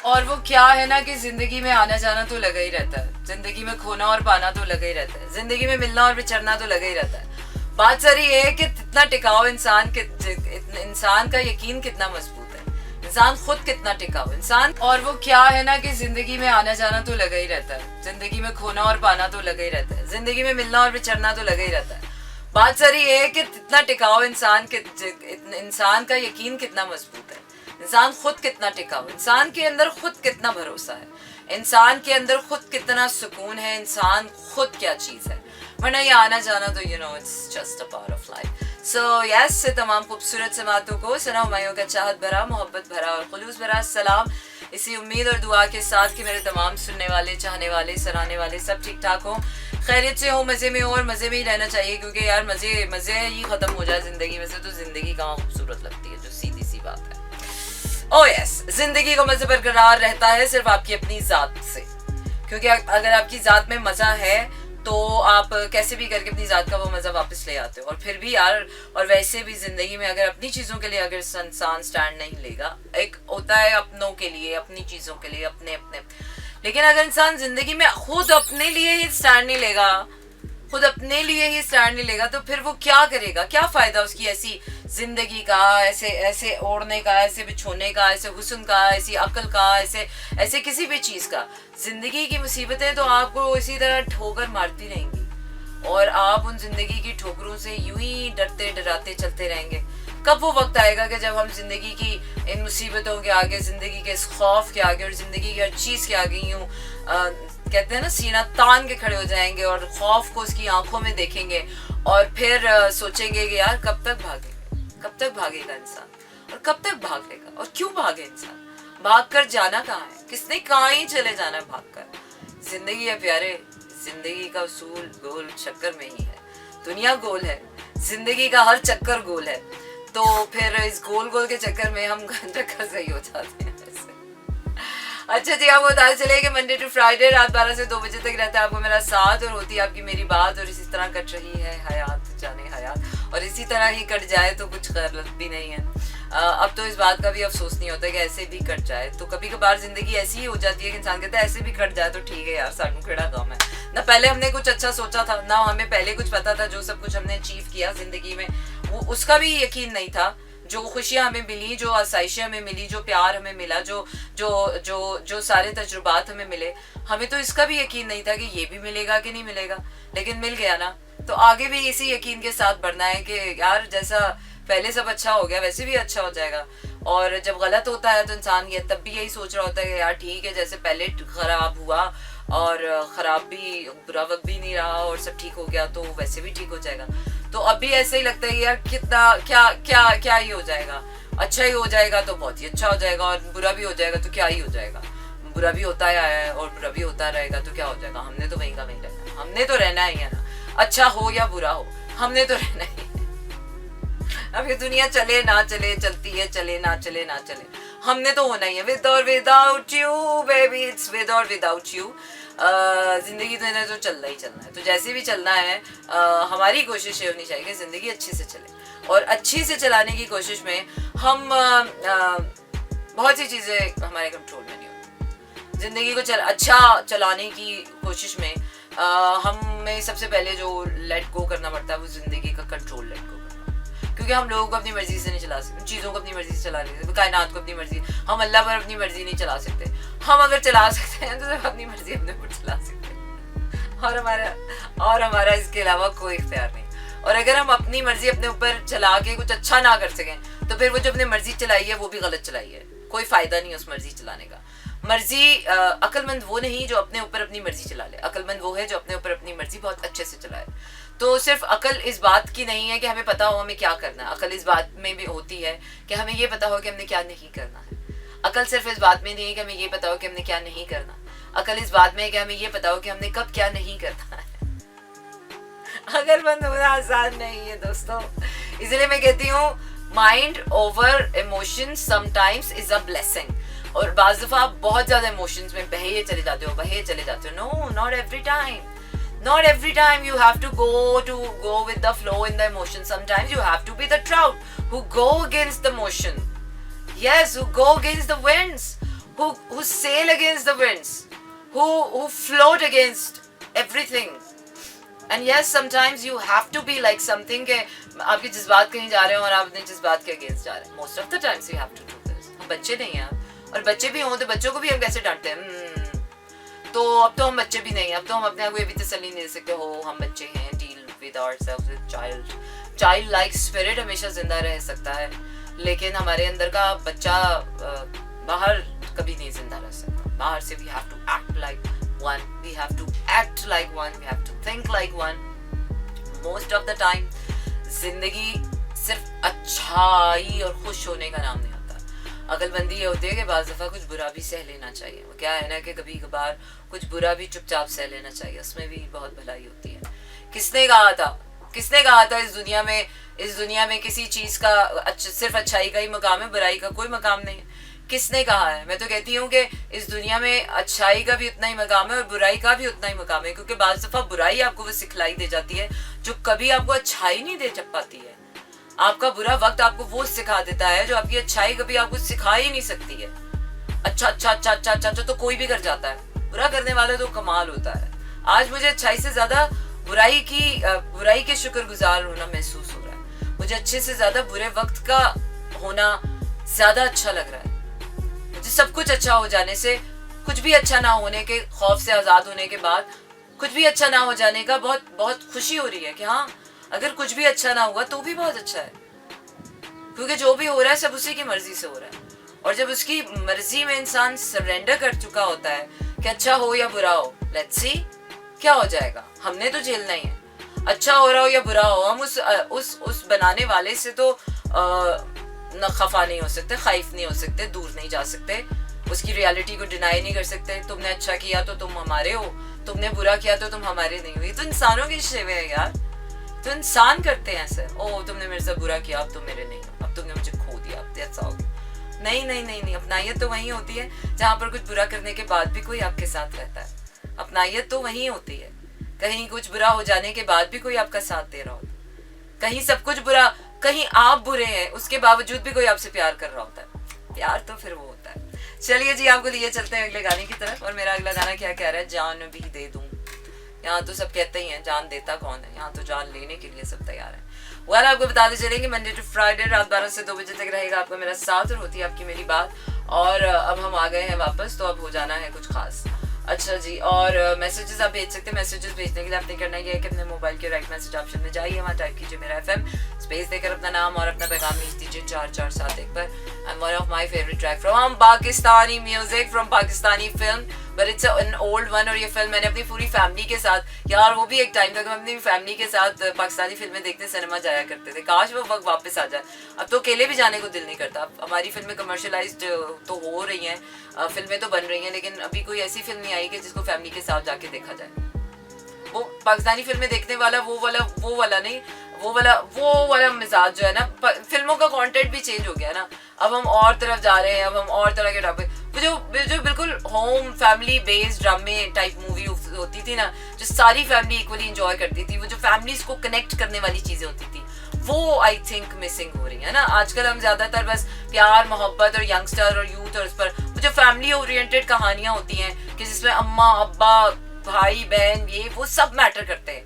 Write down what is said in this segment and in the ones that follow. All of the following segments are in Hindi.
और वो क्या है ना कि जिंदगी में आना जाना तो लगा ही रहता है, जिंदगी में खोना और पाना तो लगा ही रहता है, जिंदगी में मिलना और बिछड़ना तो लगा ही रहता है। बात सारी ये है कि कितना टिकाऊ इंसान का यकीन कितना मजबूत है, इंसान खुद कितना टिकाऊ इंसान। और वो क्या है ना कि जिंदगी में आना जाना तो लगा ही रहता है, जिंदगी में खोना और पाना तो लगा ही रहता है, जिंदगी में मिलना और बिछड़ना तो लगा ही रहता है। बात सारी ये है कि कितना टिकाऊ इंसान का यकीन कितना मजबूत है, इंसान खुद कितना टिकाऊ, इंसान के अंदर खुद कितना भरोसा है, इंसान के अंदर खुद कितना सुकून है, इंसान खुद क्या चीज है। वरना ये आना जाना तो it's just a part of life. So yes, तमाम खूबसूरत समातों को सना हुमायूं का चाहत भरा, मोहब्बत भरा और खुलूस भरा सलाम, इसी उम्मीद और दुआ के साथ कि मेरे तमाम सुनने वाले, चाहने वाले, सराहने वाले सब ठीक ठाक हों, खैरियत से हो, मज़े में हो और मज़े में ही रहना चाहिए, क्योंकि यार मज़े ही ख़त्म हो जाए ज़िंदगी में से तो ज़िंदगी कहाँ खूबसूरत लगती है, जो सीधी सी बात है। ओह यस, ज़िंदगी का मज़ा बरकरार रहता है सिर्फ आपकी अपनी ज़ात से, क्योंकि अगर आपकी ज़ात में मज़ा है तो आप कैसे भी करके अपनी ज़ात का वो मज़ा वापस ले आते हो। और फिर भी यार, और वैसे भी ज़िंदगी में अगर अपनी चीज़ों के लिए अगर इंसान स्टैंड नहीं लेगा, एक होता है अपनों के लिए, अपनी चीज़ों के लिए, अपने, लेकिन अगर इंसान ज़िंदगी में खुद अपने लिए ही स्टैंड नहीं लेगा, खुद अपने लिए ही स्टैंड नहीं लेगा, तो फिर वो क्या करेगा, क्या फ़ायदा उसकी ऐसी ज़िंदगी का, ऐसे ओढ़ने का, ऐसे बिछोने का, ऐसे हुस्न का, ऐसी अक्ल का, ऐसे किसी भी चीज़ का। ज़िंदगी की मुसीबतें तो आपको इसी तरह ठोकर मारती रहेंगी और आप उन ज़िंदगी की ठोकरों से यूं ही डरते डराते चलते रहेंगे। कब वो वक्त आएगा कि जब हम ज़िंदगी की इन मुसीबतों के आगे, ज़िंदगी के इस खौफ के आगे और ज़िंदगी की हर चीज़ के आगे यूं कहते हैं ना, सीना तान के खड़े हो जाएंगे और खौफ को उसकी आंखों में देखेंगे और फिर सोचेंगे कि यार कब तक भागेगा इंसान, और कब तक भागेगा, और क्यों भागे इंसान, भाग कर जाना कहाँ है, किसने कहाँ ही चले जाना है भाग कर। जिंदगी है प्यारे, जिंदगी का उसूल गोल चक्कर में ही है, दुनिया गोल है, जिंदगी का हर चक्कर गोल है, तो फिर इस गोल के चक्कर में हम चक्कर सही हो जाते हैं। अच्छा जी, आपको बता चले कि मंडे टू फ्राइडे रात 12 से 2 बजे तक रहता है आपको मेरा साथ और होती है आपकी मेरी बात, और इसी तरह कट रही है हयात जाने हयात, और इसी तरह ही कट जाए तो कुछ गलत भी नहीं है। अब तो इस बात का भी अफसोस नहीं होता कि ऐसे भी कट जाए, तो कभी कभार जिंदगी ऐसी ही हो जाती है कि इंसान कहता है ऐसे भी कट जाए तो ठीक है यार, सानू केड़ा गम है ना, पहले हमने कुछ अच्छा सोचा था ना, हमें पहले कुछ पता था, जो सब कुछ हमने अचीव किया जिंदगी में वो उसका भी यकीन नहीं था, जो खुशियाँ हमें मिली, जो आसाइशें हमें मिली, जो प्यार हमें मिला, जो सारे तजुर्बात हमें मिले, हमें तो इसका भी यकीन नहीं था कि ये भी मिलेगा कि नहीं मिलेगा, लेकिन मिल गया ना, तो आगे भी इसी यकीन के साथ बढ़ना है कि यार जैसा पहले सब अच्छा हो गया वैसे भी अच्छा हो जाएगा। और जब गलत होता है तो इंसान ये तब भी यही सोच रहा होता है कि यार ठीक है, जैसे पहले खराब हुआ और खराब भी, बुरा वक्त भी नहीं रहा और सब ठीक हो गया तो वैसे भी ठीक हो जाएगा। तो अब भी ऐसे ही लगता है यार कितना क्या ही हो जाएगा, अच्छा ही हो जाएगा तो बहुत ही अच्छा हो जाएगा, और बुरा भी हो जाएगा तो क्या ही हो जाएगा, बुरा भी होता है और बुरा भी होता रहेगा तो क्या हो जाएगा, हमने तो वहीं का वहीं रहना, हमने तो रहना ही है ना, अच्छा हो या बुरा हो हमने तो रहना ही है। अब ये दुनिया चले ना चले, चलती है, चले ना चले, हमने तो होना ही है, विद और without you baby, it's with और विदाउट यू। जिंदगी तो इन्हें तो चलना ही चलना है, तो जैसे भी चलना है हमारी कोशिश ये होनी चाहिए कि जिंदगी अच्छे से चले, और अच्छी से चलाने की कोशिश में हम बहुत सी चीज़ें हमारे कंट्रोल में नहीं होती। जिंदगी को अच्छा चलाने की कोशिश में हमें सबसे पहले जो लेट गो करना पड़ता है वो जिंदगी का कंट्रोल लेट गो, क्योंकि हम लोगों को अपनी मर्जी से नहीं चला सकते, चीज़ों को अपनी मर्जी से चला नहीं सकते, कायनात को अपनी मर्जी, हम अल्लाह पर अपनी मर्जी नहीं चला सकते, हम अगर चला सकते हैं तो सिर्फ अपनी मर्जी अपने ऊपर चला सकते हैं, और हमारा इसके अलावा कोई इख्तियार नहीं। और अगर हम अपनी मर्जी अपने ऊपर चला के कुछ अच्छा ना कर सकें तो फिर वो जो अपनी मर्जी चलाई है वो भी गलत चलाई है, कोई फ़ायदा नहीं उस मर्जी चलाने का। मर्जी अक्लमंद वो नहीं जो अपने ऊपर अपनी मर्जी चला ले, अक्लमंद वो है जो अपने ऊपर अपनी मर्जी बहुत अच्छे से चलाए। तो सिर्फ अकल इस बात की नहीं है कि हमें पता हो हमें क्या करना है, अकल इस बात में भी होती है कि हमें ये पता हो कि हमने क्या नहीं करना है। अकल सिर्फ इस बात में नहीं है कि हमें ये पता हो कि हमने क्या नहीं करना, अकल इस बात में है कि हमें ये पता हो कि हमने कब क्या नहीं करना है। अकलमंद होना आसान नहीं है दोस्तों, इसलिए मैं कहती हूँ mind over emotion sometimes is a blessing. और बाज़ दफ़ा बहुत ज़्यादा इमोशंस में बहे चले जाते हो, no not every time, not every time you have to go with the flow in the emotion. Sometimes you have to be the trout who go against the motion, yes, who go against the winds, who sail against the winds, who float against everything. And yes, sometimes you have to be like something के आपके जज्बात कहीं जा रहे हो और आप अपने जज्बात के अगेंस्ट जा रहे हैं. Most of the times you have to do this. हम बच्चे नहीं हैं, और बच्चे भी हों तो बच्चों को भी हम कैसे डांटते हैं. तो अब तो हम बच्चे भी नहीं हैं, अब तो हम अपने आप को ये भी तसल्ली नहीं दे सकते हो हम बच्चे हैं. Deal with ourselves with child like spirit हमेशा जिंदा रह सकता है, लेकिन हमारे अंदर का बच्चा बाहर कभी नहीं जिंदा रह सकता. बाहर से we have to act like one, we have to act like one, we have to think like one. Most of the time जिंदगी सिर्फ अच्छाई और खुश होने का नाम नहीं होता. अकलमंदी ये होती है कि बाज़ दफ़ा कुछ बुरा भी सह लेना चाहिए. वो क्या है ना कि कभी कभार कुछ बुरा भी चुपचाप सह लेना चाहिए, उसमें भी बहुत भलाई होती है. किसने कहा था इस दुनिया में किसी चीज़ का सिर्फ अच्छाई का ही मकाम है, बुराई का कोई मकाम नहीं है. किसने कहा है? मैं तो कहती हूँ कि इस दुनिया में अच्छाई का भी उतना ही मकाम है और बुराई का भी उतना ही मकाम है, क्योंकि बाज़ दफ़ा बुराई आपको वो सिखलाई दे जाती है जो कभी आपको अच्छाई नहीं दे पाती है. आपका बुरा वक्त आपको वो सिखा देता है जो आपकी अच्छाई कभी आपको सिखा ही नहीं सकती है. अच्छा तो कोई भी कर जाता है, बुरा करने वाला तो कमाल होता है. आज मुझे अच्छाई से ज्यादा बुराई के शुक्रगुजार होना महसूस हो रहा है. मुझे अच्छे से ज्यादा बुरे वक्त का होना ज्यादा अच्छा लग रहा है. सब कुछ अच्छा हो जाने से, कुछ भी अच्छा ना होने के खौफ से आजाद होने के बाद कुछ भी अच्छा ना हो जाने का बहुत बहुत खुशी हो रही है कि हाँ, अगर कुछ भी अच्छा ना हुआ तो भी बहुत अच्छा है, क्योंकि जो भी हो रहा है सब उसी की मर्जी से हो रहा है. और जब उसकी मर्जी में इंसान सरेंडर कर चुका होता है कि अच्छा हो या बुरा हो, लेट्स सी क्या हो जाएगा, हमने तो झेलना ही है. अच्छा हो रहा हो या बुरा हो, हम उस बनाने वाले से तो न खफा नहीं हो सकते, खाइफ नहीं हो सकते, दूर नहीं जा सकते, उसकी रियलिटी को डिनाई नहीं कर सकते. तुमने अच्छा किया तो तुम हमारे हो, तुमने बुरा किया तो तुम हमारे नहीं हुई. तो इंसानों की शेवे है यार, तो इंसान करते हैं ऐसे. ओ तुमने मेरे से बुरा किया, अब तुम मेरे नहीं हो, अब तुमने मुझे खो दिया, अब ऐसा हो गया. नहीं. अपनाइयत तो वहीं होती है जहाँ पर कुछ बुरा करने के बाद भी कोई आपके साथ रहता है. अपनाइयत तो वहीं होती है, कहीं कुछ बुरा हो जाने के बाद भी कोई आपका साथ दे रहा होता है. कहीं सब कुछ बुरा, कहीं आप बुरे हैं, उसके बावजूद भी कोई आपसे प्यार कर रहा होता है. प्यार तो फिर वो होता है. चलिए जी, आपको लिए चलते हैं अगले गाने की तरफ. और मेरा अगला गाना क्या कह रहा है? जान भी दे दूं. यहाँ तो सब कहते ही हैं, जान देता कौन है, यहाँ तो जान लेने के लिए सब तैयार है. वेल, आपको बताते चलेंगे मंडे टू फ्राइडे रात 12 से 2 बजे तक रहेगा आपका मेरा साथ और होती है आपकी मेरी बात. और अब हम आ गए हैं वापस, तो अब हो जाना है कुछ खास. अच्छा जी, और मैसेजेस आप भेज सकते हैं. मैसेजेस भेजने के लिए आपने करना ये है कि अपने मोबाइल के राइट मैसेज ऑप्शन में जाइए, वहाँ टाइप कीजिए मेरा FM, स्पेस देकर अपना नाम और अपना पैगाम भेज दीजिए 4471 पर. And one of my favourite track from Pakistani music, from Pakistani film, but it's an old one. और ये फिल्म मैंने अपनी पूरी फैमिली के साथ, यार वो भी एक टाइम था कि हम अपनी फैमिली के साथ पाकिस्तानी फिल्में देखने सिनेमा जाया करते थे. काश वो वक्त वापस आ जाए. अब तो अकेले भी जाने को दिल नहीं करता. हमारी फिल्में कमर्शलाइज्ड तो हो रही हैं, फिल्में तो बन रही हैं, लेकिन अभी कोई ऐसी फिल्म नहीं आई कि जिसको फैमिली के साथ जाके देखा जाए. वो पाकिस्तानी फिल्में देखने वाला वो वाला मिजाज जो है ना, फिल्मों का कंटेंट भी चेंज हो गया ना. अब हम और तरफ जा रहे हैं, अब हम और तरह के टॉपिक, जो बिल्कुल होम फैमिली बेस्ड ड्रामे टाइप मूवी होती थी ना, जो सारी फैमिली इक्वली एंजॉय करती थी, वो जो फैमिलीज को कनेक्ट करने वाली चीजें होती थी, वो आई थिंक मिसिंग हो रही है ना. आजकल हम ज्यादातर बस प्यार मोहब्बत और यंगस्टर और यूथ और उस पर जो फैमिली ओरिएंटेड कहानियां होती हैं कि जिसमें अम्मा अब्बा भाई बहन ये वो सब मैटर करते हैं,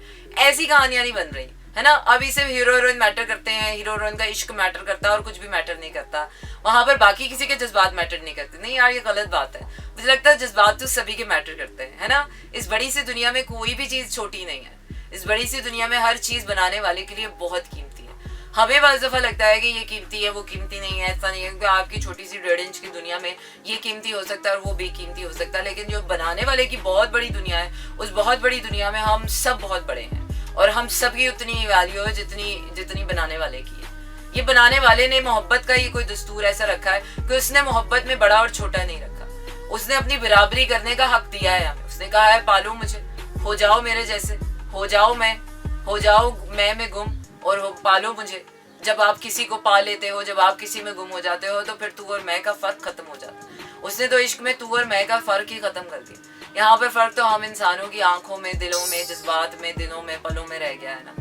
ऐसी कहानियां नहीं बन रही है ना. अभी सिर्फ हीरो हीरोइन मैटर करते हैं, हीरो हीरोइन का इश्क मैटर करता है और कुछ भी मैटर नहीं करता. वहां पर बाकी किसी के जज्बात मैटर नहीं करते. नहीं यार, ये गलत बात है. मुझे लगता है जज्बात तो सभी के मैटर करते हैं, है ना. इस बड़ी सी दुनिया में कोई भी चीज छोटी नहीं है. इस बड़ी सी दुनिया में हर चीज बनाने वाले के लिए बहुत कीमती है. हमें बस दफा लगता है कि ये कीमती है वो कीमती नहीं है. ऐसा नहीं है, क्योंकि आपकी छोटी सी 1.5 इंच की दुनिया में ये कीमती हो सकता है और वो बेकीमती हो सकता है, लेकिन जो बनाने वाले की बहुत बड़ी दुनिया है, उस बहुत बड़ी दुनिया में हम सब बहुत बड़े हैं और हम सब की उतनी वैल्यू है जितनी बनाने वाले की है. ये बनाने वाले ने मोहब्बत का ये कोई दस्तूर ऐसा रखा है कि उसने मोहब्बत में बड़ा और छोटा नहीं रखा. उसने अपनी बराबरी करने का हक दिया है हमें. उसने कहा है पालो मुझे, हो जाओ मेरे जैसे, हो जाओ मैं में गुम और हो पालो मुझे. जब आप किसी को पा लेते हो, जब आप किसी में गुम हो जाते हो, तो फिर तू और मैं का फर्क खत्म हो जाता है. उसने तो इश्क में तू और मैं का फर्क ही खत्म कर दिया. यहाँ पे फर्क तो हम इंसानों की आंखों में, दिलों में, जज्बात में, दिनों में, पलों में रह गया है ना.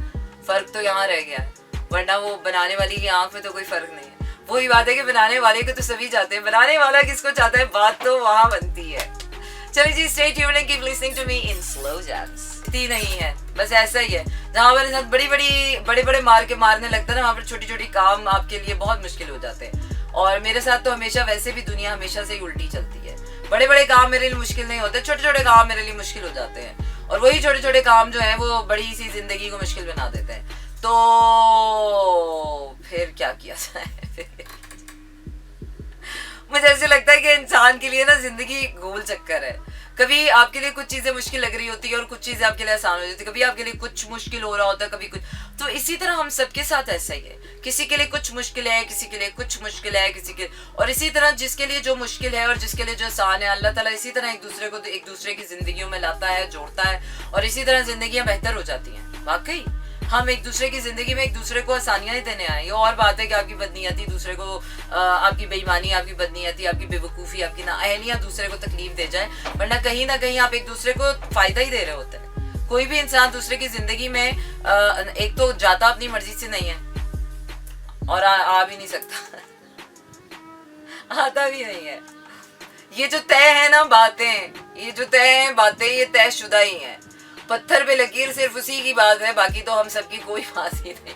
फर्क तो यहाँ रह गया है, वरना वो बनाने वाली की आंख में तो कोई फर्क नहीं है. वही बात है कि बनाने वाले को तो सभी चाहते हैं, बनाने वाला किसको चाहता है, बात तो वहां बनती है। चलिए जी, stay tuned and keep listening to me in slow jams. इतनी नहीं है, बस ऐसा ही है, जहाँ पर इंसान बड़े बड़े मार के मारने लगता है ना, वहाँ पर छोटी छोटी काम आपके लिए बहुत मुश्किल हो जाते हैं। और मेरे साथ तो हमेशा, वैसे भी दुनिया हमेशा से ही उल्टी चलती है। बड़े बड़े काम मेरे लिए मुश्किल नहीं होते, छोटे छोटे काम मेरे लिए मुश्किल हो जाते हैं, और वही छोटे छोटे काम जो है वो बड़ी सी जिंदगी को मुश्किल बना देते हैं। तो फिर क्या किया जाए? मुझे ऐसे लगता है कि इंसान के लिए ना जिंदगी गोल चक्कर है। कभी आपके लिए कुछ चीजें मुश्किल लग रही होती है और कुछ चीजें आपके लिए आसान हो जाती है, कभी आपके लिए कुछ मुश्किल हो रहा होता है, कभी कुछ। तो इसी तरह हम सबके साथ ऐसा ही है, किसी के लिए कुछ मुश्किल है, किसी के लिए कुछ मुश्किल है, किसी के, और इसी तरह जिसके लिए जो मुश्किल है और जिसके लिए जो आसान है, अल्लाह ताला इसी तरह एक दूसरे की जिंदगियों में लाता है, जोड़ता है, और इसी तरह जिंदगियां बेहतर हो जाती हैं। वाकई हम एक दूसरे की जिंदगी में एक दूसरे को आसानियां ही देने आए। ये और बात है कि आपकी बदनीयती दूसरे को, आपकी बेईमानी, आपकी बदनीयती, आपकी बेवकूफ़ी, आपकी नाअहलियां दूसरे को तकलीफ दे जाए, वरना कहीं ना कहीं आप एक दूसरे को फायदा ही दे रहे होते हैं। कोई भी इंसान दूसरे की जिंदगी में एक तो जाता अपनी मर्जी से नहीं है, और आ भी नहीं सकता, आता भी नहीं है। ये जो तय है ना बातें, ये जो तय है बातें, ये तयशुदा ही है। पत्थर पे लकीर सिर्फ उसी की बात है, बाकी तो हम सबकी कोई बात ही नहीं।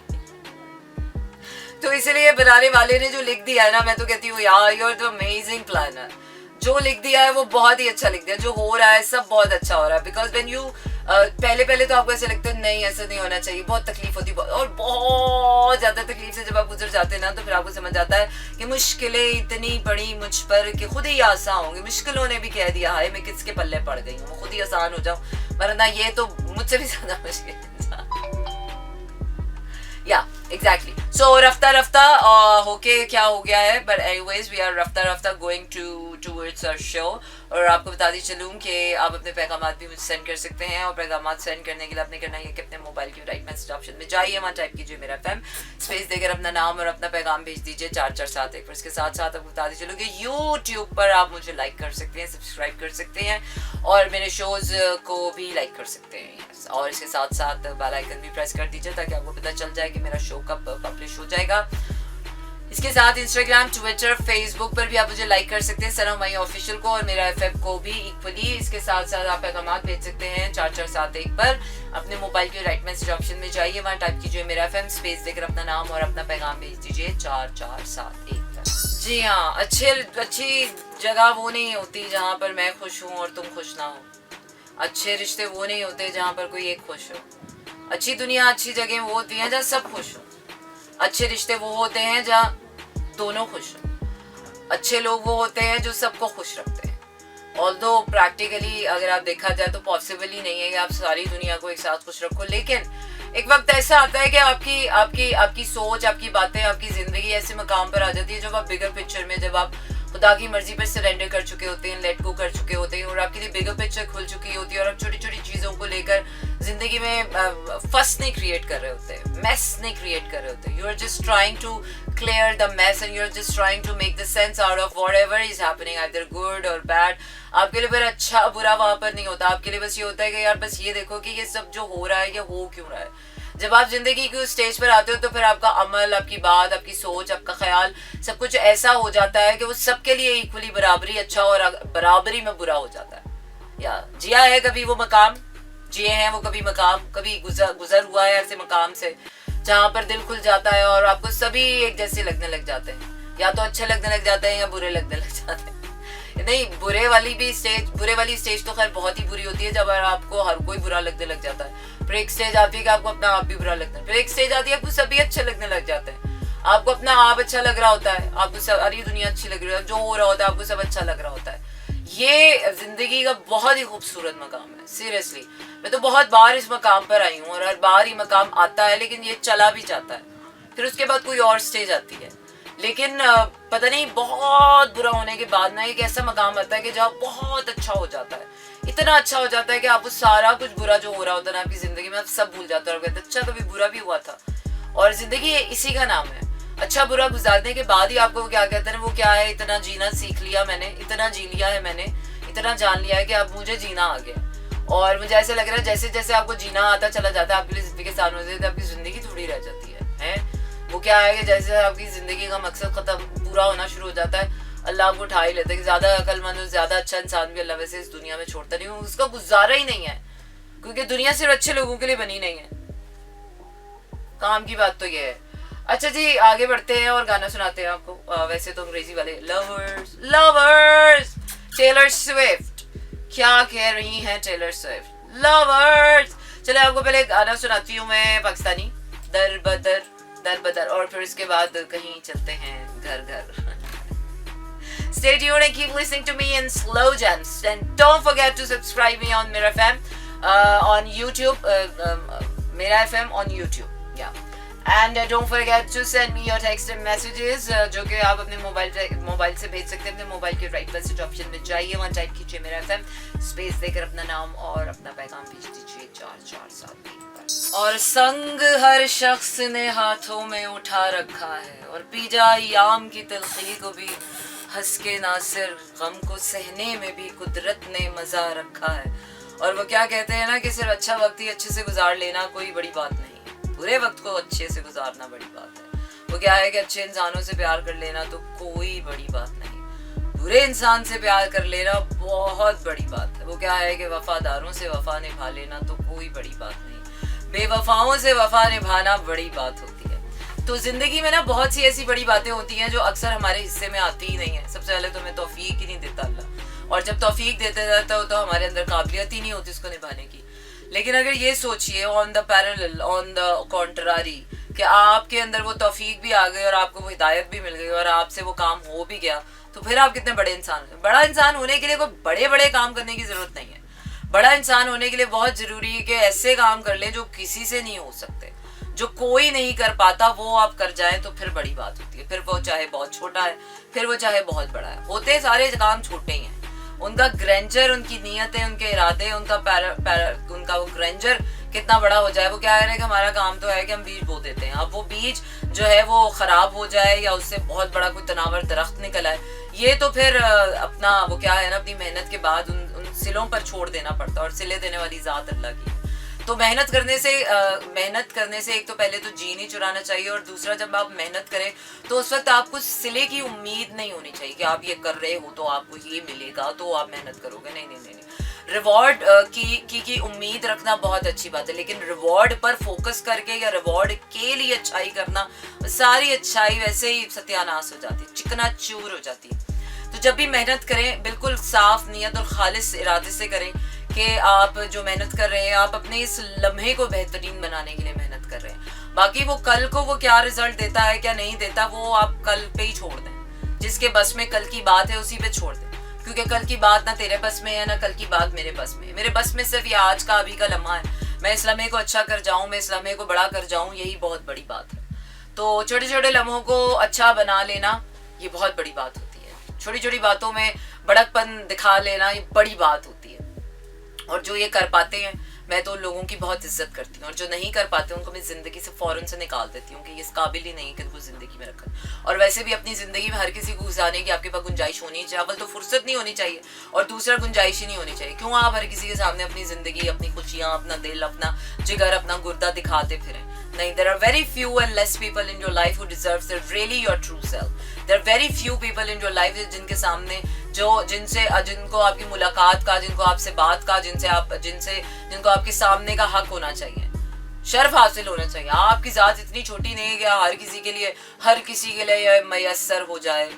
तो इसलिए बनाने वाले ने जो लिख दिया है ना, मैं तो कहती हूँ यार, you are the amazing planner. जो लिख दिया है वो बहुत ही अच्छा लिख दिया, जो हो रहा है सब बहुत अच्छा हो रहा है। बिकॉज व्हेन यू पहले तो आपको ऐसे लगता है नहीं ऐसा नहीं होना चाहिए, बहुत तकलीफ होती है, और बहुत ज्यादा तकलीफ से जब आप गुजर जाते हैं ना, तो फिर आपको समझ आता है कि मुश्किलें इतनी बड़ी मुझ पर कि खुद ही आसान होंगी। मुश्किलों ने भी कह दिया हाय मैं किसके पल्ले पड़ गई हूँ, खुद ही आसान हो जाऊं, वरना ये तो मुझसे भी ज्यादा मुश्किल है। या एग्जैक्टली। सो रफ्ता रफ्ता होके क्या हो गया है, but anyways we are Rafta Rafta going towards our show. और आपको बता दी चलूँ कि आप अपने पैगाम भी मुझे सेंड कर सकते हैं, और पैगाम सेंड करने के लिए आपने करना है कि अपने मोबाइल की राइट मैसेज ऑप्शन में जाइए, वहाँ टाइप कीजिए मेरा FM, स्पेस देकर अपना नाम और अपना पैगाम भेज दीजिए 4471 पर। इसके साथ साथ आपको बता दी चलूँ कि यूट्यूब पर आप मुझे लाइक कर सकते हैं, सब्सक्राइब कर सकते हैं, और मेरे शोज़ को भी लाइक कर सकते हैं, और इसके साथ साथ बेल आइकन भी प्रेस कर दीजिए ताकि आपको पता चल जाए कि मेरा शो कब पब्लिश हो जाएगा। इसके साथ इंस्टाग्राम, ट्विटर, फेसबुक पर भी आप मुझे लाइक कर सकते हैं, सनम माई ऑफिशियल को, और मेरा FM को भी इक्वली। इसके साथ साथ आप पैगाम भेज सकते हैं 4471 पर। अपने मोबाइल के राइट मैसेज ऑप्शन में जाइए, वहाँ टाइप कीजिए मेरा FM, स्पेस देकर अपना नाम और अपना पैगाम भेज दीजिए 4471 पर। जी हाँ, अच्छी जगह वो नहीं होती जहाँ पर मैं खुश हूँ और तुम खुश ना हो। अच्छे रिश्ते वो नहीं होते जहाँ पर कोई एक खुश हो। अच्छी दुनिया, अच्छी जगह वो होती हैं जहाँ सब खुश हो। अच्छे रिश्ते वो होते हैं जहाँ दोनों खुश हो। अच्छे लोग वो होते हैं जो सबको खुश रखते हैं। ऑल्दो प्रैक्टिकली अगर आप देखा जाए तो पॉसिबल ही नहीं है कि आप सारी दुनिया को एक साथ खुश रखो, लेकिन एक वक्त ऐसा आता है कि आपकी सोच, आपकी बातें, आपकी जिंदगी ऐसे मकाम पर आ जाती है जब आप बिगर पिक्चर में, जब आप खुदा की मर्जी पर सरेंडर कर चुके होते हैं, लेट गो कर चुके होते हैं, और आपके लिए बिगर पिक्चर खुल चुकी होती है, और आप छोटी छोटी चीज़ों को लेकर जिंदगी में फस नहीं क्रिएट कर रहे होते, मैस नहीं क्रिएट कर रहे होते। You are just trying to clear the mess and you are just trying to make the sense out of whatever is happening, either good or bad. आपके लिए फिर अच्छा बुरा वहां पर नहीं होता, आपके लिए बस ये होता है कि यार बस ये देखो कि ये सब जो हो रहा है ये हो क्यों रहा है। जब आप जिंदगी की उस स्टेज पर आते हो तो फिर आपका अमल, आपकी बात, आपकी सोच, आपका ख्याल, सब कुछ ऐसा हो जाता है कि वो सबके लिए इक्वली बराबरी अच्छा और बराबरी में बुरा हो जाता है। या जिया है कभी वो मकाम, जिए हैं वो कभी मकाम, कभी गुजर हुआ है ऐसे मकाम से जहाँ पर दिल खुल जाता है और आपको सभी एक जैसे लगने लग जाते हैं, या तो अच्छे लगने लग जाते हैं या बुरे लगने लग जाते हैं। नहीं, बुरे वाली स्टेज तो खैर बहुत ही बुरी होती है जब आपको हर कोई बुरा लगने लग जाता है। फिर एक स्टेज आती है कि आपको अपना आप भी बुरा लगता है, फिर एक स्टेज आती है आपको सभी अच्छे लगने लग जाते हैं, आपको अपना आप अच्छा लग रहा होता है, आपको सारी दुनिया अच्छी लग रही है, जो हो रहा होता है आपको सब अच्छा लग रहा होता है। ये जिंदगी का बहुत ही खूबसूरत मकाम है, सीरियसली। मैं तो बहुत बार इस मकाम पर आई हूँ और हर बार ही मकाम आता है, लेकिन ये चला भी जाता है, फिर उसके बाद कोई और स्टेज आती है। लेकिन पता नहीं बहुत बुरा होने के बाद ना एक ऐसा मकाम आता है कि जहाँ बहुत अच्छा हो जाता है, इतना अच्छा हो जाता है कि आपको सारा कुछ बुरा जो हो रहा होता है ना आपकी जिंदगी में, आप सब भूल जाते हो और कहते अच्छा कभी बुरा भी हुआ था। और जिंदगी इसी का नाम है, अच्छा बुरा गुजारने के बाद ही आपको क्या कहते हैं, वो क्या है, इतना जीना सीख लिया मैंने, इतना जी लिया है मैंने, इतना जान लिया है कि अब मुझे जीना आ गया। और मुझे ऐसे लग रहा है जैसे जैसे आपको जीना आता चला जाता है, आपके लिए जिंदगी आसान हो जाती है, आपकी जिंदगी थोड़ी रह जाती है। वो क्या है कि जैसे आपकी जिंदगी का मकसद खत्म पूरा होना शुरू हो जाता है, अल्लाह आपको उठा ही लेता है कि ज्यादा अक्लमंद और ज्यादा अच्छा इंसान भी अल्लाह वैसे इस दुनिया में छोड़ता नहीं, उसका गुजारा ही नहीं है, क्योंकि दुनिया सिर्फ अच्छे लोगों के लिए बनी नहीं है। काम की बात तो ये है। अच्छा जी, आगे बढ़ते हैं और गाना सुनाते हैं आपको। वैसे तो अंग्रेजी वाले लवर्स लवर्स टेलर स्विफ्ट, क्या कह रही हैं टेलर स्विफ्ट, लवर्स। चले आपको पहले गाना सुनाती हूँ मैं पाकिस्तानी, दर बदर दर बदर, और फिर इसके बाद कहीं चलते हैं घर घर। Stay tuned and keep listening to me in slow jams, and don't forget to subscribe me on Mira FM on YouTube, Mira FM on YouTube, yeah. And don't forget to send me your text and messages, जो कि आप अपने मोबाइल से भेज सकते हैं। अपने मोबाइल के राइट मैसेज ऑप्शन में जाइए, वहाँ टाइप कीजिए मेरा FM, स्पेस देकर अपना नाम और अपना पैगाम भेज दीजिए 4473 पर। और संग हर शख्स ने हाथों में उठा रखा है, और पी जाए आम की तलखी को भी हंस के नासिर, गम को सहने में भी कुदरत ने मजा रखा है। और वो क्या कहते हैं ना कि सिर्फ अच्छा वक्त ही अच्छे से गुजार लेना कोई बड़ी बात नहीं है, बुरे वक्त को अच्छे से गुजारना बड़ी बात है। वो क्या है कि अच्छे इंसानों से प्यार कर लेना तो कोई बड़ी बात नहीं, बुरे इंसान से प्यार कर लेना बहुत बड़ी बात है। वो क्या है कि वफादारों से वफा निभा लेना तो कोई बड़ी बात नहीं, बेवफाओं से वफा निभाना बड़ी बात होती है। तो जिंदगी में ना बहुत सी ऐसी बड़ी बातें होती हैं जो अक्सर हमारे हिस्से में आती ही नहीं है। सबसे पहले तो हमें तौफीक ही नहीं देता अल्लाह, और जब तौफीक देते जाता हो तो हमारे अंदर काबिलियत ही नहीं होती उसको निभाने की। लेकिन अगर ये सोचिए on the parallel, on the contrary, कि आपके अंदर वो तौफीक भी आ गई और आपको वो हिदायत भी मिल गई और आपसे वो काम हो भी गया, तो फिर आप कितने बड़े इंसान हैं। बड़ा इंसान होने के लिए कोई बड़े बड़े काम करने की जरूरत नहीं है। बड़ा इंसान होने के लिए बहुत जरूरी है कि ऐसे काम कर ले जो किसी से नहीं हो सकते, जो कोई नहीं कर पाता, वो आप कर जाए तो फिर बड़ी बात होती है। फिर वो चाहे बहुत छोटा है, फिर वो चाहे बहुत बड़ा है, होते सारे काम छोटे ही हैं। उनका ग्रैंडर, उनकी नीयतें, उनके इरादे, उनका वो ग्रैंडर कितना बड़ा हो जाए, वो क्या है कि हमारा काम तो है कि हम बीज बो देते हैं। अब वो बीज जो है वो खराब हो जाए या उससे बहुत बड़ा कोई तनावर दरख्त निकल आए, ये तो फिर अपना वो क्या है ना, अपनी मेहनत के बाद उन सिलों पर छोड़ देना पड़ता है, और सिले देने वाली जात अल्लाह की। तो मेहनत करने से एक तो पहले तो जी नहीं चुराना चाहिए, और दूसरा जब आप मेहनत करें तो उस वक्त आपको सिले की उम्मीद नहीं होनी चाहिए कि आप ये कर रहे हो तो आपको ये मिलेगा तो आप मेहनत करोगे। नहीं नहीं नहीं, नहीं। रिवॉर्ड की उम्मीद रखना बहुत अच्छी बात है, लेकिन रिवॉर्ड पर फोकस करके या रिवॉर्ड के लिए अच्छाई करना, सारी अच्छाई वैसे ही सत्यानाश हो जाती है, चिकनाचूर हो जाती है। तो जब भी मेहनत करें बिल्कुल साफ नियत और खालिस इरादे से करें कि आप जो मेहनत कर रहे हैं आप अपने इस लम्हे को बेहतरीन बनाने के लिए मेहनत कर रहे हैं। बाकी वो कल को वो क्या रिजल्ट देता है क्या नहीं देता, वो आप कल पे ही छोड़ दें। जिसके बस में कल की बात है उसी पे छोड़ दें, क्योंकि कल की बात ना तेरे बस में है ना कल की बात मेरे बस में है। मेरे बस में सिर्फ ये आज का अभी का लम्हा है, मैं इस लम्हे को अच्छा कर जाऊँ, मैं इस लम्हे को बड़ा कर जाऊँ, यही बहुत बड़ी बात है। तो छोटे छोटे लम्हों को अच्छा बना लेना ये बहुत बड़ी बात होती है। छोटी छोटी बातों में बड़कपन दिखा लेना ये बड़ी बात होती है। और जो ये कर पाते हैं मैं तो उन लोगों की बहुत इज्जत करती हूँ, और जो नहीं कर पाते उनको मैं जिंदगी से फौरन से निकाल देती हूँ कि ये इस काबिल ही नहीं कि वो जिंदगी में रखा। और वैसे भी अपनी जिंदगी में हर किसी को गुजारने की आपके पास गुंजाइश होनी चाहिए। अव्वल तो फुर्सत नहीं होनी चाहिए और दूसरा गुंजाइश ही नहीं होनी चाहिए। क्यों आप हर किसी के सामने अपनी जिंदगी, अपनी खुशियाँ, अपना दिल, अपना जिगर, अपना गुर्दा दिखाते फिरें? नहीं, there are very few and less people in your life who deserves their really your true self. There are very few people in your life जिनके सामने जिनको आपकी मुलाकात का, जिनको आपसे बात का, जिनको आपके सामने का हक होना चाहिए, शर्फ हासिल होना चाहिए। आपकी जात इतनी छोटी नहीं है कि हर किसी के लिए मयसर हो जाए।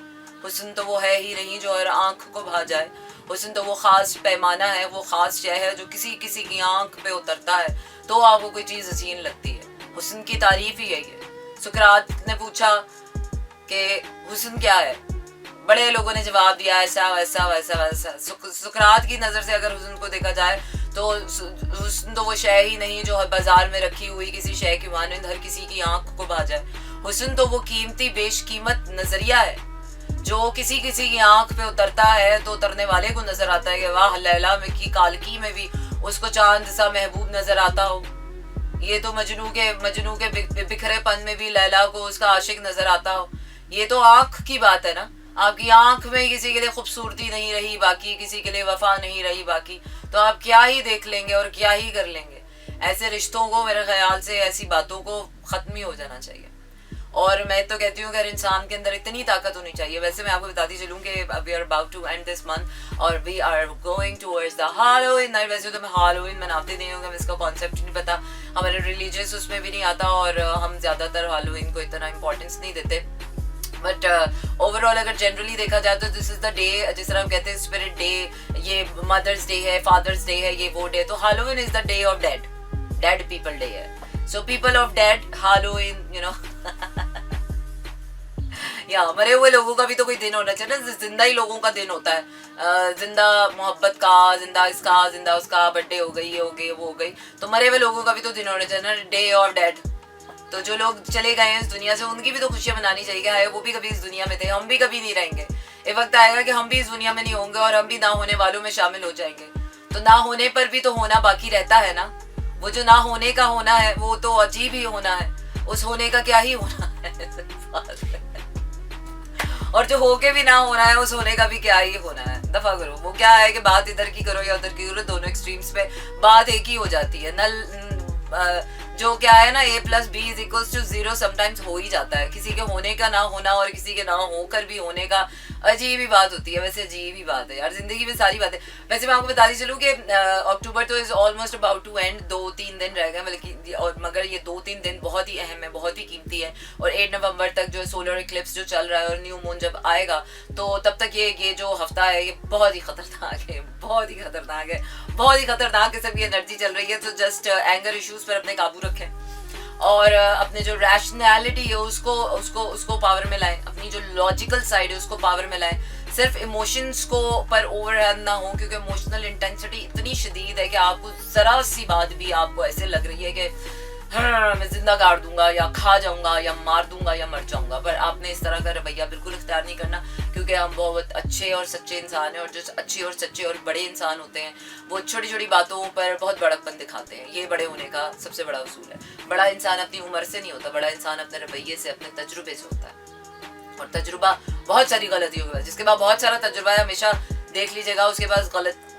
हुस्न तो वो है ही नहीं जो हर आंख को भा जाए। हुस्न तो वो खास पैमाना है, वो खास शय है जो किसी किसी की आंख पे उतरता है तो आपको कोई चीज़ हसीन लगती है। हुस्न की तारीफ ही यही है। सुकरात ने पूछा कि हुस्न क्या है, बड़े लोगों ने जवाब दिया ऐसा वैसा वैसा वैसा। सुकरात की नज़र से अगर हुस्न को देखा जाए तो हुस्न तो वो शय ही नहीं जो बाजार में रखी हुई किसी शय की मानंद हर किसी की आंख को भा जाए। हुस्न तो वो कीमती बेशकीमत नजरिया है जो किसी किसी की आंख पे उतरता है तो उतरने वाले को नजर आता है कि वाह, लैला में की कालकी में भी उसको चांद सा महबूब नजर आता हो। ये तो मजनू के बिखरेपन में भी लैला को उसका आशिक नजर आता हो। ये तो आंख की बात है ना। आपकी आंख में किसी के लिए खूबसूरती नहीं रही बाकी, किसी के लिए वफा नहीं रही बाकी, तो आप क्या ही देख लेंगे और क्या ही कर लेंगे। ऐसे रिश्तों को, मेरे ख्याल से ऐसी बातों को ख़त्म ही हो जाना चाहिए। और मैं तो कहती हूँ अगर इंसान के अंदर इतनी ताकत होनी चाहिए. वैसे मैं आपको बताती चलूँ कि we are about to end this month और we are going towards the Halloween night. वैसे तो मैं हैलोवीन मनाते नहीं हूँ, हमें इसका कॉन्सेप्ट नहीं पता, हमारे रिलीजियस उसमें भी नहीं आता और हम ज़्यादातर हैलोवीन को इतना इंपॉर्टेंस नहीं देते. बट ओवरऑल अगर जनरली देखा जाए तो दिस इज द डे, जिस तरह हम कहते हैं स्पिरिट डे, ये मदर्स डे है, फादर्स डे है, ये वो डे. तो Halloween is the day of dead people day है. So people of dead Halloween, you know. या मरे हुए लोगों का भी तो कोई दिन होना चाहिए ना, जिंदा ही लोगों का दिन होता है. जिंदा मोहब्बत का, जिंदा इसका, जिंदा उसका, बर्थडे हो गई, ये हो गई, वो हो गई. तो मरे हुए लोगों का भी तो दिन होना चाहिए ना, डे ऑफ डेड. तो जो लोग चले गए हैं इस दुनिया से उनकी भी तो खुशियां मनानी चाहिए. हाय वो भी कभी इस दुनिया में थे, हम भी कभी नहीं रहेंगे. एक वक्त आएगा कि हम भी इस दुनिया में नहीं होंगे और हम भी ना होने वालों में शामिल हो जाएंगे. तो ना होने पर भी तो होना बाकी रहता है ना. वो जो ना होने का होना है वो तो अजीब ही होना है, उस होने का क्या ही होना है. और जो होके भी ना होना है उस होने का भी क्या ही होना है. दफा करो. वो क्या है कि बात इधर की करो या उधर की करो, दोनों एक्सट्रीम्स पे बात एक ही हो जाती है. जो क्या है ना A+B=0 समटाइम्स हो ही जाता है. किसी के होने का ना होना और किसी के ना होकर भी होने का अजीब ही बात होती है. वैसे अजीब ही बात है यार, जिंदगी में सारी बातें. वैसे मैं आपको बताती चलूँ कि अक्टूबर तो is almost about to end. 2-3 दिन रह गए बल्कि, और मगर ये 2-3 दिन बहुत ही अहम है, बहुत ही कीमती है. और 8 नवंबर तक जो सोलर इक्लिप्स जो चल रहा है और न्यू मून जब आएगा तो तब तक ये जो हफ्ता है ये बहुत ही खतरनाक है, बहुत ही खतरनाक है, बहुत ही खतरनाक किस्म की एनर्जी चल रही है. तो जस्ट एंगर इश्यूज पर अपने काबू रखें और अपने जो रैशनैलिटी है उसको पावर में लाएं. अपनी जो लॉजिकल साइड है उसको पावर में लाएं. सिर्फ इमोशंस को पर ओवरहैंड ना हो, क्योंकि इमोशनल इंटेंसिटी इतनी शदीद है कि आपको जरा सी बात भी आपको ऐसे लग रही है कि मैं जिंदा गाड़ दूंगा या खा जाऊंगा या मार दूंगा या मर जाऊंगा. पर आपने इस तरह का रवैया बिल्कुल इख्तियार नहीं करना, क्योंकि हम बहुत अच्छे और सच्चे इंसान हैं. और जो अच्छे और सच्चे और बड़े इंसान होते हैं वो छोटी छोटी बातों पर बहुत बड़कपन दिखाते हैं. ये बड़े होने का सबसे बड़ा उसूल है. बड़ा इंसान अपनी उम्र से नहीं होता, बड़ा इंसान अपने रवैये से, अपने तजुर्बे से होता है. और तजुर्बा बहुत सारी गलतियों के बाद, जिसके बाद बहुत सारा तजुर्बा है हमेशा देख लीजिएगा उसके पास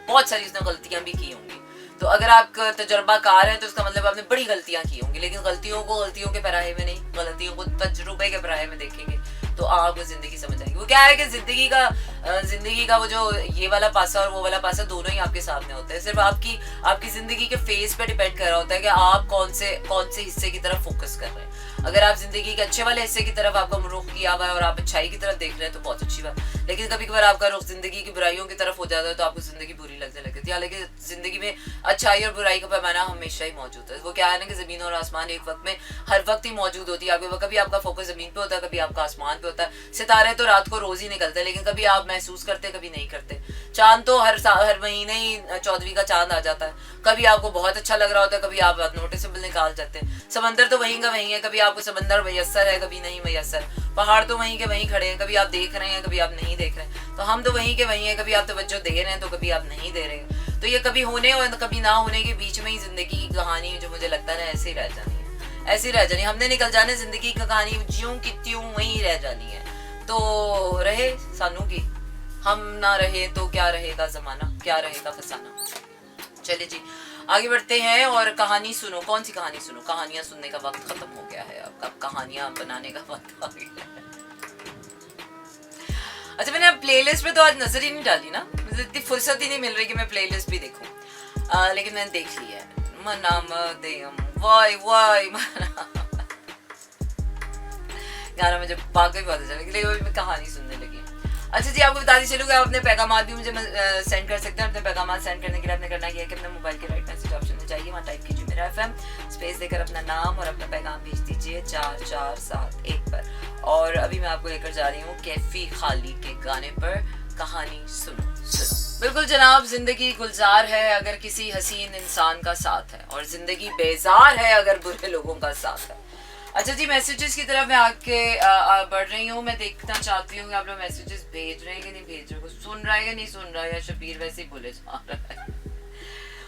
बहुत सारी उसने गलतियां भी की होंगी. तो अगर आप तजुर्बाकार हैं तो उसका मतलब आपने बड़ी गलतियां की होंगी. लेकिन गलतियों को गलतियों के पैराहे में नहीं, गलतियों को तजुर्बे के पैराहे में देखेंगे तो आपको जिंदगी समझ आएगी. वो क्या है कि जिंदगी का वो जो ये वाला पासा और वो वाला पासा दोनों ही आपके सामने होते हैं. सिर्फ आपकी जिंदगी के फेस पे डिपेंड कर रहा होता है कि आप कौन से हिस्से की तरफ फोकस कर रहे हैं. अगर आप जिंदगी के अच्छे वाले हिस्से की तरफ आपका रुख किया हुआ है और आप अच्छाई की तरफ देख रहे हैं तो बहुत अच्छी बात. लेकिन कभी कभार आपका रुख जिंदगी की बुराइयों की तरफ हो जाता है तो आपको जिंदगी बुरी लगने लगती है. हालांकि जिंदगी में अच्छाई और बुराई का पैमाना हमेशा ही मौजूद है. वो क्या है ना कि जमीन और आसमान एक वक्त में हर वक्त ही मौजूद होती है. कभी आपका फोकस जमीन पे होता है, कभी आपका आसमान पे होता है. सितारे तो रात को रोज ही निकलते हैं, लेकिन कभी आप महसूस करते कभी नहीं करते. चांद तो हर महीने ही 14वीं का चांद आ जाता है. कभी आपको बहुत अच्छा लग रहा होता है, कभी आप नोटिसेबल निकाल जाते हैं. समंदर तो वहीं का वहीं है, कभी आपको समंदर मयसर है, कभी नहीं मयसर. पहाड़ तो वहीं के वहीं खड़े हैं, कभी आप देख रहे हैं, कभी आप नहीं देख रहे हैं. तो हम तो वहीं के वहीं हैं, कभी आप तवज्जो दे रहे हैं तो कभी आप नहीं दे रहे हैं. तो ये कभी होने और कभी ना होने के बीच में ही जिंदगी की कहानी जो मुझे लगता है ऐसे ही रह जानी है, ऐसे ही रह जानी. हमने निकल जाने जिंदगी की कहानी ज्यों की त्यों वहीं रह जानी है. तो रहे सानू की, हम ना रहे तो क्या रहेगा जमाना, क्या रहेगा फसाना. चलिए जी आगे बढ़ते हैं और कहानी सुनो. कौन सी कहानी सुनो? कहानियां सुनने का वक्त खत्म हो गया है, अब कहानियां बनाने का वक्त आ गया है. अच्छा मैंने अब प्लेलिस्ट पे तो आज नजर ही नहीं डाली ना, मुझे इतनी फुर्सत ही नहीं मिल रही कि मैं प्लेलिस्ट भी देखूं. लेकिन मैंने देख ली है. मना मदेयम वाई वाई गाना मुझे वाकई बहुत अच्छा लगा, लेकिन मैं कहानी सुनने लगी. अच्छा जी आपको बताती चलूँ कि आप अपने पैगामात भी मुझे सेंड कर सकते हैं. अपने पैगामात सेंड करने के लिए आपने करना है कि अपने मोबाइल के राइट मैसेज ऑप्शन में जाइए, वहाँ टाइप कीजिए मेरा FM, स्पेस देकर अपना नाम और अपना पैगाम भेज दीजिए 4471 पर. और अभी मैं आपको लेकर जा रही हूँ कैफी खाली के गाने पर. कहानी सुनो. बिल्कुल जनाब, जिंदगी गुलजार है अगर किसी हसीन इंसान का साथ है, और जिंदगी बेजार है अगर बुरे लोगों का साथ है. अच्छा जी मैसेजेस की तरफ मैं आके बढ़ रही हूँ. मैं देखना चाहती हूँ कि आप लोग मैसेजेस भेज रहे हैं कि नहीं भेज रहे, कुछ सुन रहा है या नहीं सुन रहा है, या शबीर वैसे ही भूले जा रहा है.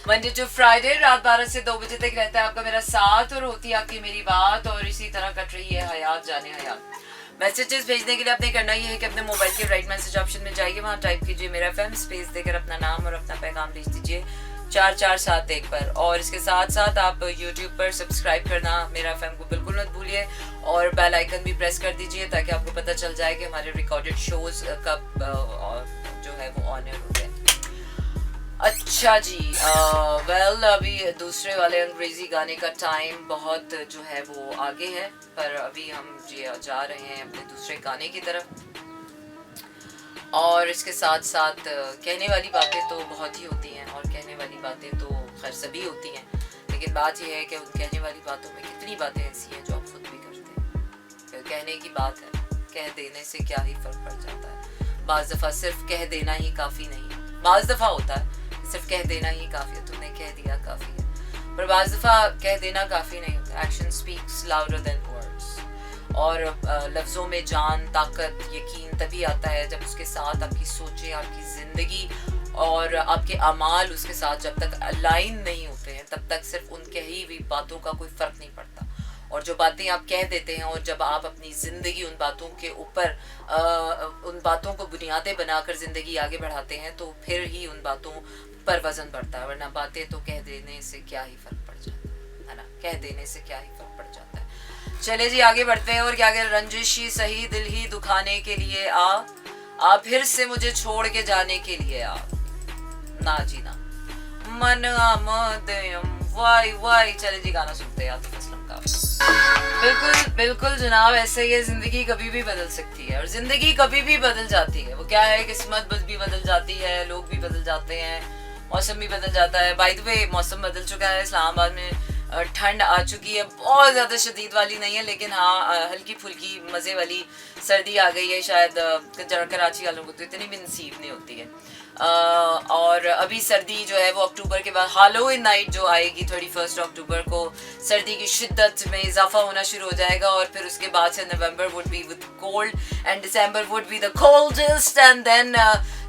मंडे टू फ्राइडे रात 12 से 2 बजे तक रहता है आपका मेरा साथ, और होती है आपकी मेरी बात, और इसी तरह कट रही है हयात जाने हयात. मैसेजेस भेजने के लिए आपने करना ये है कि अपने मोबाइल के राइट मैसेज ऑप्शन में जाइए, वहाँ टाइप कीजिए मेरा FM, स्पेस देकर अपना नाम और अपना पैगाम भेज दीजिए 4471 पर। और इसके साथ साथ आप YouTube पर सब्सक्राइब करना मेरा FM को बिल्कुल मत भूलिए और बेल आइकन भी प्रेस कर दीजिए ताकि आपको पता चल जाए कि हमारे रिकॉर्डेड शोज कब जो है वो ऑन एयर हो गए। अच्छा जी, वेल अभी दूसरे वाले अंग्रेजी गाने का टाइम बहुत जो है वो आगे है, पर अभी हम जा रहे हैं अपने दूसरे गाने की तरफ। और इसके साथ साथ कहने वाली बातें तो बहुत ही होती हैं और कहने वाली बातें तो खैर सभी होती हैं, लेकिन बात यह है कि उन कहने वाली बातों में कितनी बातें ऐसी हैं जो आप खुद भी करते हैं। कहने की बात है, कह देने से क्या ही फर्क पड़ जाता है। बाज़ दफ़ा सिर्फ कह देना ही काफ़ी नहीं है, बाज़ दफ़ा होता है सिर्फ कह देना ही काफ़ी है, तुमने कह दिया काफ़ी है, पर बाज़ दफ़ा कह देना काफ़ी नहीं होता। Action speaks louder than words. और लफ्ज़ों में जान, ताकत, यकीन तभी आता है जब उसके साथ आपकी सोचें, आपकी ज़िंदगी और आपके अमाल उसके साथ जब तक अलाइन नहीं होते हैं तब तक सिर्फ उन कही हुई बातों का कोई फ़र्क नहीं पड़ता। और जो बातें आप कह देते हैं और जब आप अपनी ज़िंदगी उन बातों के ऊपर उन बातों को बुनियादें बनाकर ज़िंदगी आगे बढ़ाते हैं तो फिर ही उन बातों पर वज़न बढ़ता है। वरना बातें तो कह देने से क्या ही फ़र्क पड़ जाता है ना, कह देने से क्या ही फ़र्क पड़ जाता है। चले जी आगे बढ़ते हैं और क्या कह, रंजिश ही सही दिल ही दुखाने के लिए आ फिर से मुझे छोड़ के जाने के लिए आ, ना जी ना, मन आमदयम वाई वाई। चले जी गाना सुनते हैं आतिफ असलम का। बिल्कुल बिल्कुल जनाब, ऐसे ही है, जिंदगी कभी भी बदल सकती है और जिंदगी कभी भी बदल जाती है। वो क्या है, किस्मत भी बदल जाती है, लोग भी बदल जाते हैं, मौसम भी बदल जाता है। बाय द वे मौसम बदल चुका है, इस्लामाबाद में ठंड आ चुकी है, बहुत ज़्यादा शदीद वाली नहीं है लेकिन हाँ हल्की फुल्की मज़े वाली सर्दी आ गई है। शायद कराची वालों को तो इतनी भी नसीब नहीं होती है। और अभी सर्दी जो है वो अक्टूबर के बाद हैलोवीन नाइट जो आएगी 31 अक्टूबर को, सर्दी की शिद्दत में इजाफा होना शुरू हो जाएगा और फिर उसके बाद से November would be with cold and December would be the coldest and then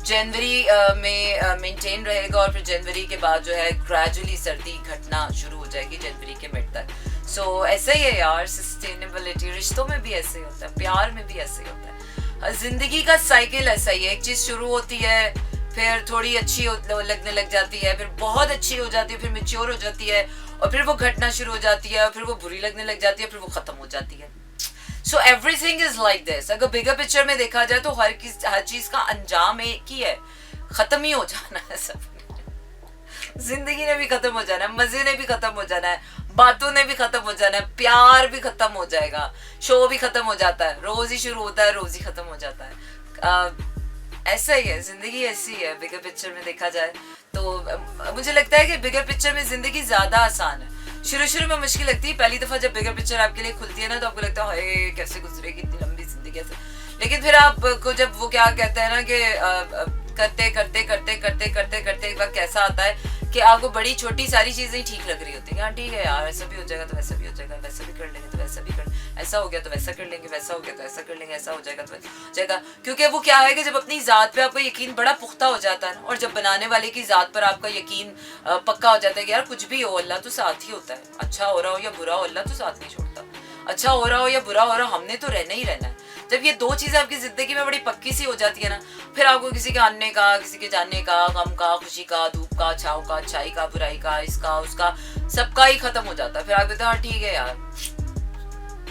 जनवरी में मेंटेन रहेगा और फिर जनवरी के बाद जो है ग्रेजुअली सर्दी घटना शुरू हो जाएगी जनवरी के मिड तक। सो ऐसे ही है यार, सस्टेनेबिलिटी रिश्तों में भी ऐसे होता है, प्यार में भी ऐसे होता है, जिंदगी का साइकिल ऐसा ही है। एक चीज़ शुरू होती है, फिर थोड़ी अच्छी लगने लग जाती है, फिर बहुत अच्छी हो जाती है, फिर मैच्योर हो जाती है और फिर वो घटना शुरू हो जाती है और फिर वो बुरी लगने लग जाती है, फिर वो ख़त्म हो जाती है। So everything is like this. अगर बिगर पिक्चर में देखा जाए तो हर चीज़ का अंजाम एक ही है, ख़त्म ही हो जाना है सब। जिंदगी ने भी खत्म हो जाना है, मजे ने भी खत्म हो जाना है, बातों ने भी खत्म हो जाना है, प्यार भी खत्म हो जाएगा, शो भी खत्म हो जाता है, रोज ही शुरू होता है, रोज ही खत्म हो जाता है। ऐसा ही है जिंदगी, ऐसी है बिगर पिक्चर में देखा जाए तो। मुझे लगता है कि बिगर पिक्चर में जिंदगी ज्यादा आसान है। शुरू में मुश्किल लगती है, पहली दफा जब बिगर पिक्चर आपके लिए खुलती है ना तो आपको लगता है हाय कैसे गुजरेगी इतनी लंबी जिंदगी ऐसे, लेकिन फिर आपको जब वो क्या कहते हैं ना कि करते करते करते करते करते करते एक बार कैसा आता है कि आपको बड़ी छोटी सारी चीजें ठीक लग रही होती है। हाँ ठीक है यार, ऐसा भी हो जाएगा तो वैसा भी हो जाएगा, वैसा भी कर लेंगे तो वैसा भी कर, ऐसा हो गया तो वैसा कर लेंगे, वैसा हो गया तो ऐसा कर लेंगे, ऐसा हो जाएगा तो वैसा हो जाएगा। क्योंकि वो क्या है कि जब अपनी ज़ात पे आपका यकीन बड़ा पुख्ता हो जाता है ना, और जब बनाने वाले की ज़ात पर आपका यकीन पक्का हो जाता है कि यार कुछ भी हो अल्लाह तो साथ ही होता है, अच्छा हो रहा हो या बुरा हो अल्लाह तो साथ नहीं छोड़ता, अच्छा हो रहा हो या बुरा हो रहा हो हमने तो रहना ही रहना है। जब ये दो चीज़ें आपकी ज़िंदगी में बड़ी पक्की सी हो जाती है ना, फिर आपको किसी के आने का, किसी के जाने का, गम का, खुशी का, धूप का, छाव का, अच्छाई का, बुराई का, इसका उसका सबका ही खत्म हो जाता है। फिर आप कहते हैं हाँ ठीक है यार,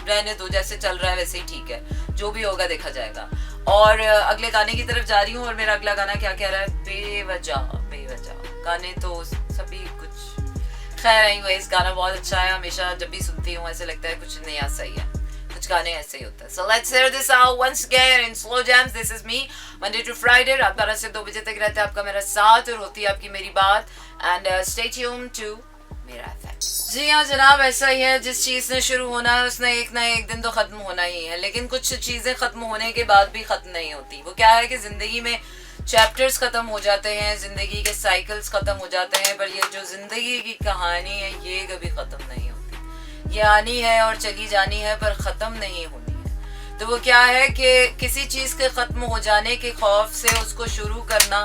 रहने दो, जैसे चल रहा है वैसे ही ठीक है, जो भी होगा देखा जाएगा। और अगले गाने की तरफ जा रही हूँ और मेरा अगला गाना क्या कह रहा है, बेवजह बेवजह। गाने तो सभी कुछ खैर एनीवेज, गाना बहुत अच्छा है, हमेशा जब भी सुनती हूँ ऐसे लगता है कुछ नया सही है, कुछ गाने ऐसे ही होता है। So let's hear this out once again in slow jams. This is me, Monday to Friday, रात 12 से 2 बजे तक रहता है आपका मेरा साथ और होती है आपकी मेरी बात। And stay tuned to मेरा FM। जी हाँ जनाब, ऐसा ही है, जिस चीज़ ने शुरू होना है उसने एक ना एक दिन तो ख़त्म होना ही है, लेकिन कुछ चीज़ें ख़त्म होने के बाद भी ख़त्म नहीं होती। वो क्या है कि ज़िंदगी में चैप्टर्स ख़त्म हो जाते हैं, ज़िंदगी के साइकिल्स ख़त्म हो जाते हैं, पर ये जो ज़िंदगी की कहानी है ये कभी ख़त्म नहीं होती। ये आनी है और चली जानी है पर ख़त्म नहीं होनी है। तो वो क्या है कि किसी चीज़ के ख़त्म हो जाने के खौफ से उसको शुरू करना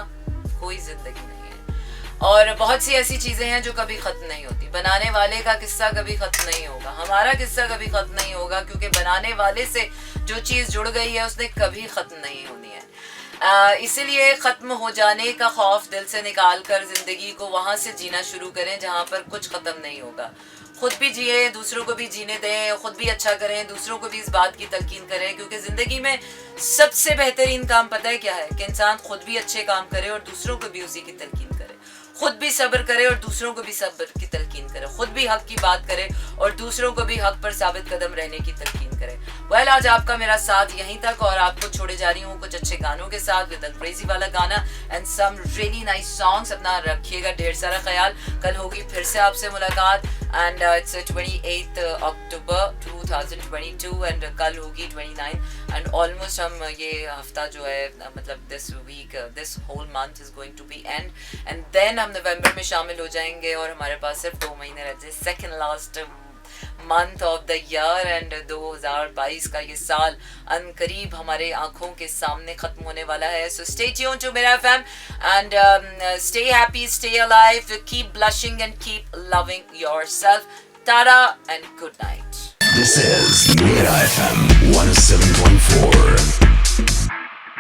कोई ज़िंदगी नहीं है। और बहुत सी ऐसी चीज़ें हैं जो कभी ख़त्म नहीं होती। बनाने वाले का किस्सा कभी ख़त्म नहीं होगा, हमारा किस्सा कभी ख़त्म नहीं होगा, क्योंकि बनाने वाले से जो चीज़ जुड़ गई है उसने कभी ख़त्म नहीं होनी है। इसीलिए ख़त्म हो जाने का खौफ दिल से निकाल कर ज़िंदगी को वहाँ से जीना शुरू करें जहाँ पर कुछ ख़त्म नहीं होगा। खुद भी जिए, दूसरों को भी जीने दें, खुद भी अच्छा करें, दूसरों को भी इस बात की तलकीन करें, क्योंकि ज़िंदगी में सबसे बेहतरीन काम पता है क्या है कि इंसान खुद भी अच्छे काम करे और दूसरों को भी उसी की तलकीन करे, खुद भी सब्र करे और दूसरों को भी सब्र की तलकीन करे, खुद भी हक की बात करे और दूसरों को भी हक पर साबित कदम रहने की तलकीन करे। वेल, आज आपका मेरा साथ यहीं तक और आपको छोड़े जा रही हूँ कुछ अच्छे गानों के साथ, विद क्रेजी वाला गाना and some really nice songs. अपना रखिएगा ढेर सारा ख्याल। कल होगी फिर से आपसे मुलाकात एंड इट्स 28 अक्टूबर 2022 एंड कल होगी 29 एंड ऑलमोस्ट हम ये हफ्ता जो है मतलब this week this whole month is going to be end then हम नवंबर में शामिल हो जाएंगे और हमारे पास सिर्फ 2 महीने रहते हैं, second last month of the year and 2022 का ये साल अनकरीब हमारे आंखों के सामने खत्म होने वाला है। सो स्टे ट्यून टू मेरा FM and stay happy, stay alive, keep blushing and keep loving yourself. Tata and good night. This is Mera FM 107.4.